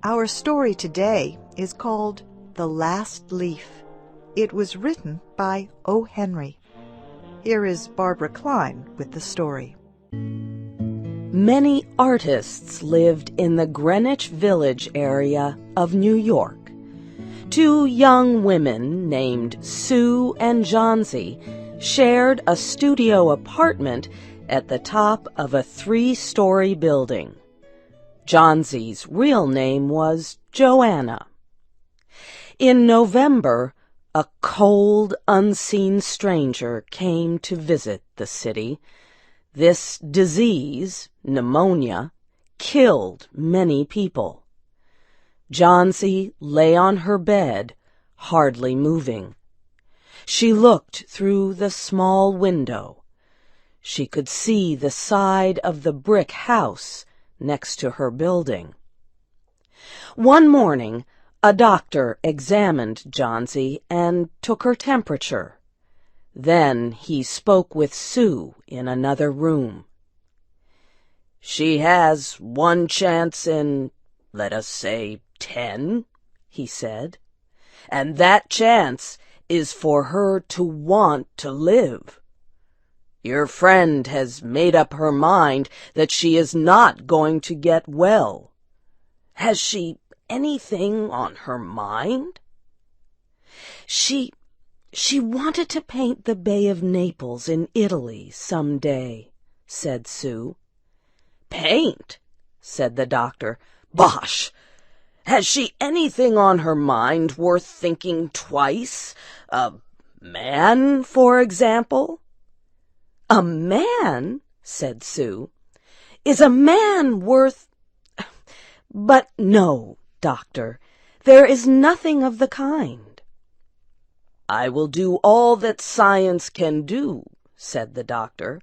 Our story today is called The Last Leaf. It was written by O. Henry. Here is Barbara Klein with the story. Many artists lived in the Greenwich Village area of New York. Two young women named Sue and Johnsy shared a studio apartment at the top of a 3-story building. Johnsy's real name was Joanna. In November, a cold, unseen stranger came to visit the city. This disease, pneumonia, killed many people. Johnsy lay on her bed, hardly moving. She looked through the small window. She could see the side of the brick house next to her building. One morning, a doctor examined Johnsy and took her temperature. Then he spoke with Sue in another room. "She has one chance in, let us say, 10, he said. "And that chance is for her to want to live. Your friend has made up her mind that she is not going to get well. Has she anything on her mind?" She wanted to paint the Bay of Naples in Italy some day," said Sue. "Paint?" said the doctor. "Bosh! Has she anything on her mind worth thinking twice? A man, for example?" "A man?" said Sue. "Is a man worth— But no, doctor, there is nothing of the kind." "I will do all that science can do," said the doctor.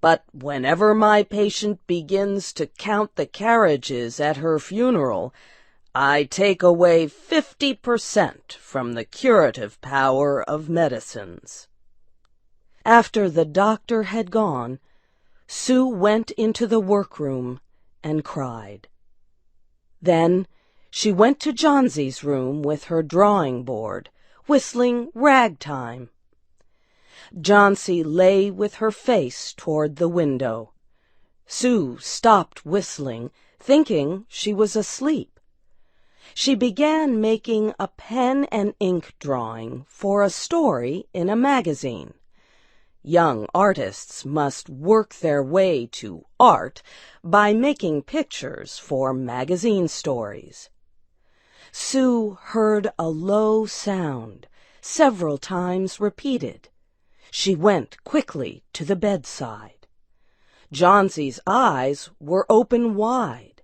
"But whenever my patient begins to count the carriages at her funeral, I take away 50% from the curative power of medicines." After the doctor had gone, Sue went into the workroom and cried. Then she went to Johnsy's room with her drawing board, whistling ragtime. Johnsy lay with her face toward the window. Sue stopped whistling, thinking she was asleep. She began making a pen and ink drawing for a story in a magazine. Young artists must work their way to art by making pictures for magazine stories. Sue heard a low sound, several times repeated. She went quickly to the bedside. Johnsy's eyes were open wide.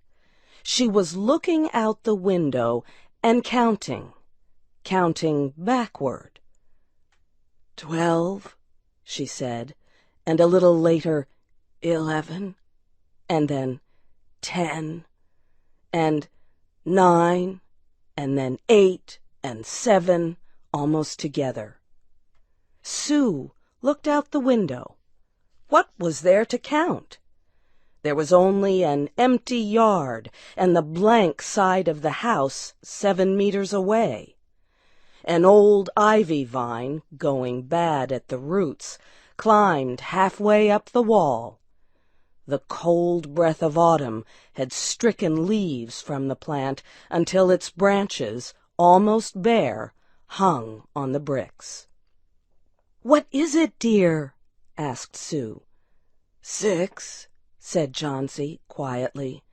She was looking out the window and counting backward. 12, she said, and a little later, 11, and then 10, and 9, and then 8 and 7, almost together. Sue looked out the window. What was there to count? There was only an empty yard and the blank side of the house 7 meters away. An old ivy vine, going bad at the roots, climbed halfway up the wall. The cold breath of autumn had stricken leaves from the plant until its branches, almost bare, hung on the bricks. "What is it, dear?" asked Sue. 6, said Johnsy quietly.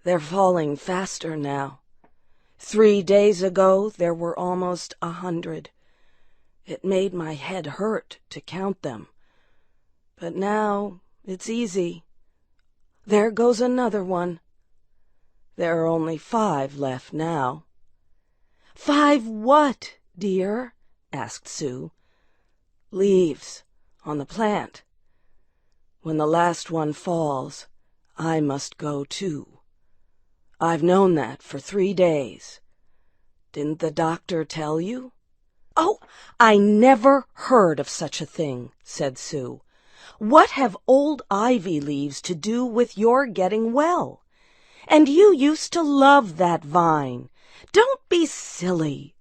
"They're falling faster now. 3 days ago there were almost 100. It made my head hurt to count them. But now it's easy. There goes another one. There are only 5 left now." "5 what, dear?" asked Sue. "Leaves on the plant. When the last one falls, I must go too. I've known that for 3 days. Didn't the doctor tell you?" "Oh, I never heard of such a thing," said Sue. "What have old ivy leaves to do with your getting well? And you used to love that vine. Don't be silly.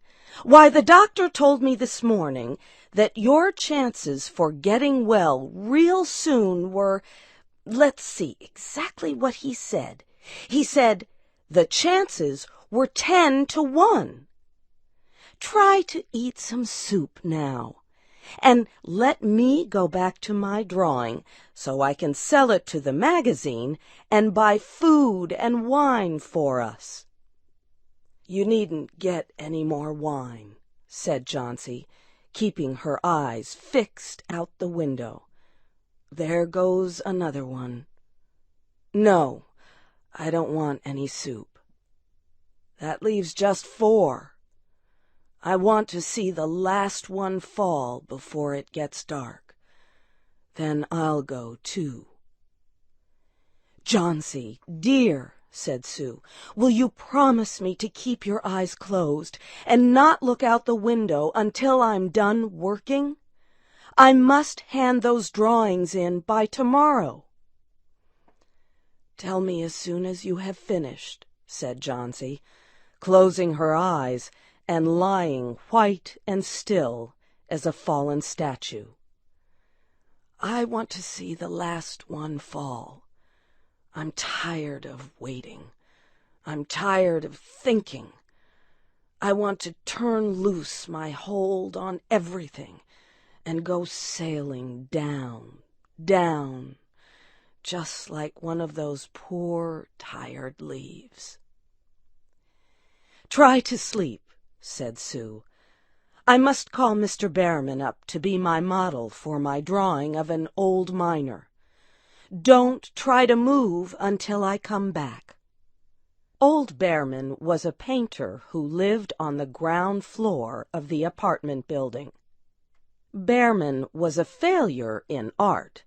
Why, the doctor told me this morning that your chances for getting well real soon were, let's see exactly what he said. He said the chances were 10 to 1. Try to eat some soup now, and let me go back to my drawing so I can sell it to the magazine and buy food and wine for us." "You needn't get any more wine," said Johnsy, keeping her eyes fixed out the window. "There goes another one. No, I don't want any soup. That leaves just 4. I want to see the last one fall before it gets dark. Then I'll go too." "Johnsy, dear," said Sue, "will you promise me to keep your eyes closed and not look out the window until I'm done working? I must hand those drawings in by tomorrow." "Tell me as soon as you have finished," said Johnsy, closing her eyes and lying white and still as a fallen statue. "I want to see the last one fall. I'm tired of waiting. I'm tired of thinking. I want to turn loose my hold on everything and go sailing down, down, just like one of those poor, tired leaves." "Try to sleep," said Sue. "I must call Mr. Behrman up to be my model for my drawing of an old miner. Don't try to move until I come back." Old Behrman was a painter who lived on the ground floor of the apartment building. Behrman was a failure in art.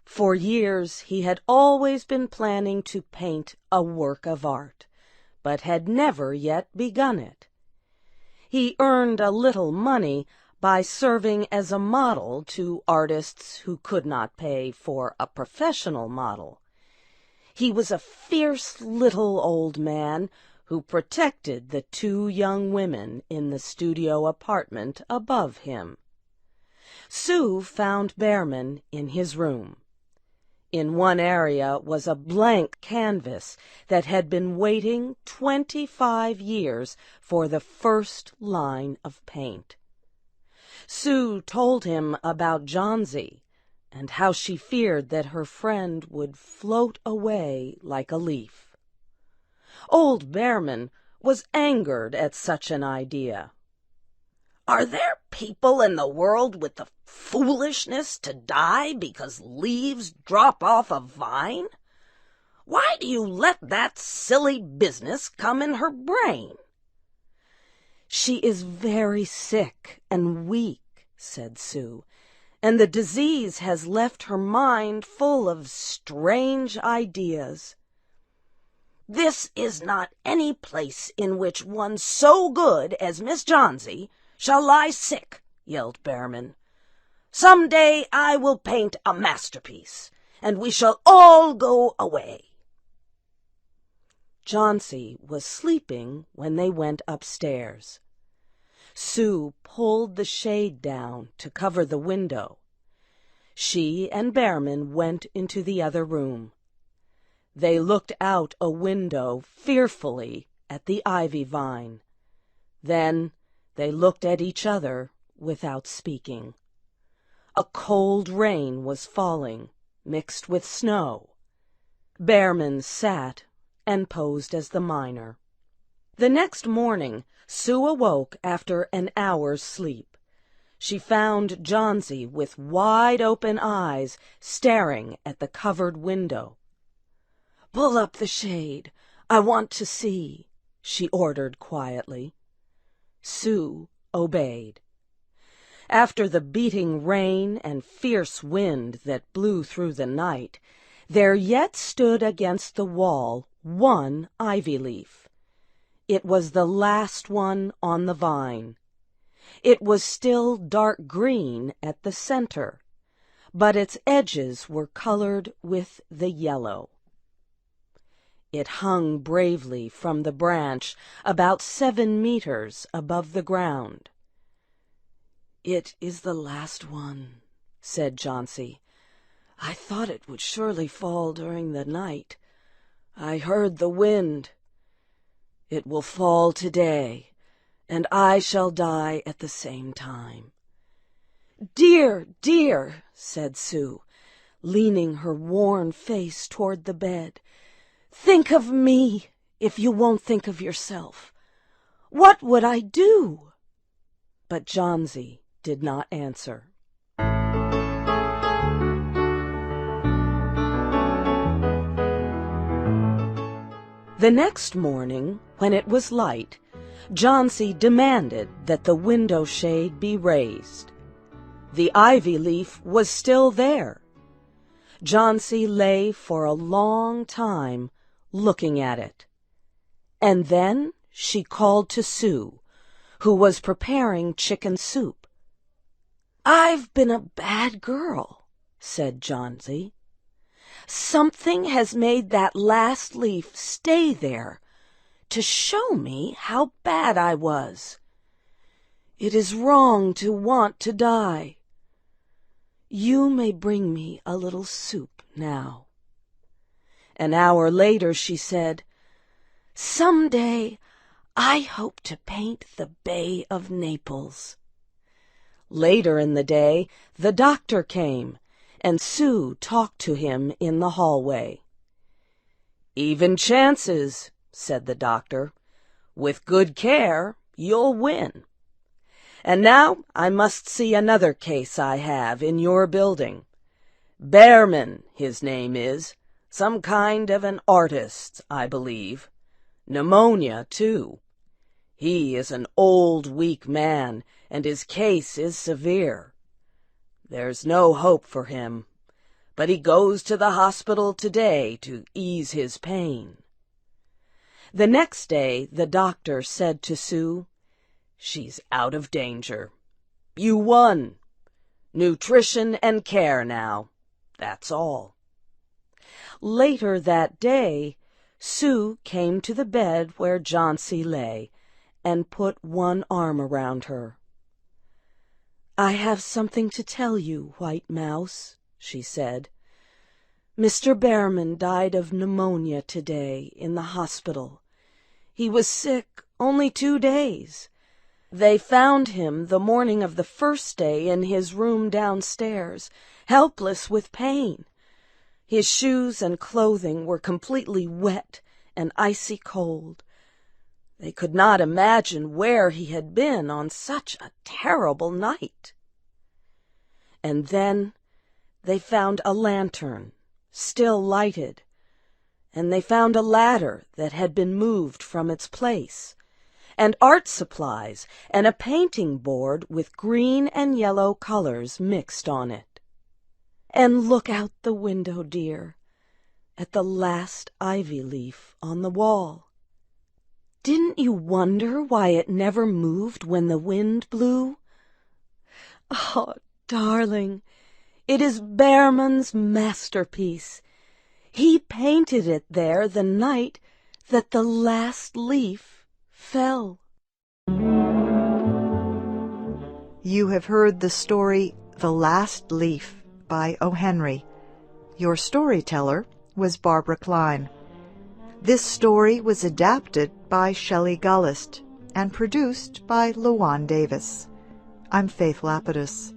For years he had always been planning to paint a work of art, but had never yet begun it. He earned a little money by serving as a model to artists who could not pay for a professional model. He was a fierce little old man who protected the 2 young women in the studio apartment above him. Sue found Behrman in his room. In one area was a blank canvas that had been waiting 25 years for the first line of paint. Sue told him about Johnsy and how she feared that her friend would float away like a leaf. Old Behrman was angered at such an idea. "Are there people in the world with the foolishness to die because leaves drop off a vine? Why do you let that silly business come in her brain?" "She is very sick and weak," said Sue, "and the disease has left her mind full of strange ideas." "This is not any place in which one so good as Miss Johnsy shall lie sick," yelled Behrman. "Some day I will paint a masterpiece, and we shall all go away." Johnsy was sleeping when they went upstairs. Sue pulled the shade down to cover the window. She and Behrman went into the other room. They looked out a window fearfully at the ivy vine. Then they looked at each other without speaking. A cold rain was falling, mixed with snow. Behrman sat and posed as the miner. The next morning, Sue awoke after an hour's sleep. She found Johnsy with wide-open eyes staring at the covered window. "Pull up the shade. I want to see," she ordered quietly. Sue obeyed. After the beating rain and fierce wind that blew through the night, there yet stood against the wall one ivy leaf. It was the last one on the vine. It was still dark green at the center, but its edges were colored with the yellow. It hung bravely from the branch about 7 meters above the ground. "It is the last one," said Jauncey. "I thought it would surely fall during the night. I heard the wind. It will fall today, and I shall die at the same time." "Dear, dear," said Sue, leaning her worn face toward the bed, "think of me if you won't think of yourself. What would I do?" But Jauncey did not answer. The next morning, when it was light, Jauncey demanded that the window shade be raised. The ivy leaf was still there. Jauncey lay for a long time looking at it. And then she called to Sue, who was preparing chicken soup. "I've been a bad girl," said Jauncey. "Something has made that last leaf stay there to show me how bad I was. It is wrong to want to die. You may bring me a little soup now." An hour later she said, "Some day I hope to paint the Bay of Naples." Later in the day the doctor came, and Sue talked to him in the hallway. "Even chances," said the doctor. "With good care, you'll win. And now I must see another case I have in your building. Behrman, his name is. Some kind of an artist, I believe. Pneumonia, too. He is an old, weak man, and his case is severe. There's no hope for him, but he goes to the hospital today to ease his pain." The next day the doctor said to Sue, "She's out of danger. You won. Nutrition and care now. That's all." Later that day, Sue came to the bed where Jauncey lay and put one arm around her. "I have something to tell you, White Mouse," she said. "Mr. Behrman died of pneumonia today in the hospital. He was sick only 2 days. They found him the morning of the first day in his room downstairs, helpless with pain. His shoes and clothing were completely wet and icy cold. They could not imagine where he had been on such a terrible night. And then they found a lantern, still lighted, and they found a ladder that had been moved from its place, and art supplies and a painting board with green and yellow colors mixed on it. And look out the window, dear, at the last ivy leaf on the wall. Didn't you wonder why it never moved when the wind blew? Oh, darling, it is Behrman's masterpiece. He painted it there the night that the last leaf fell." You have heard the story The Last Leaf by O. Henry. Your storyteller was Barbara Klein. This story was adapted by Shelley Gullist and produced by Luan Davis. I'm Faith Lapidus.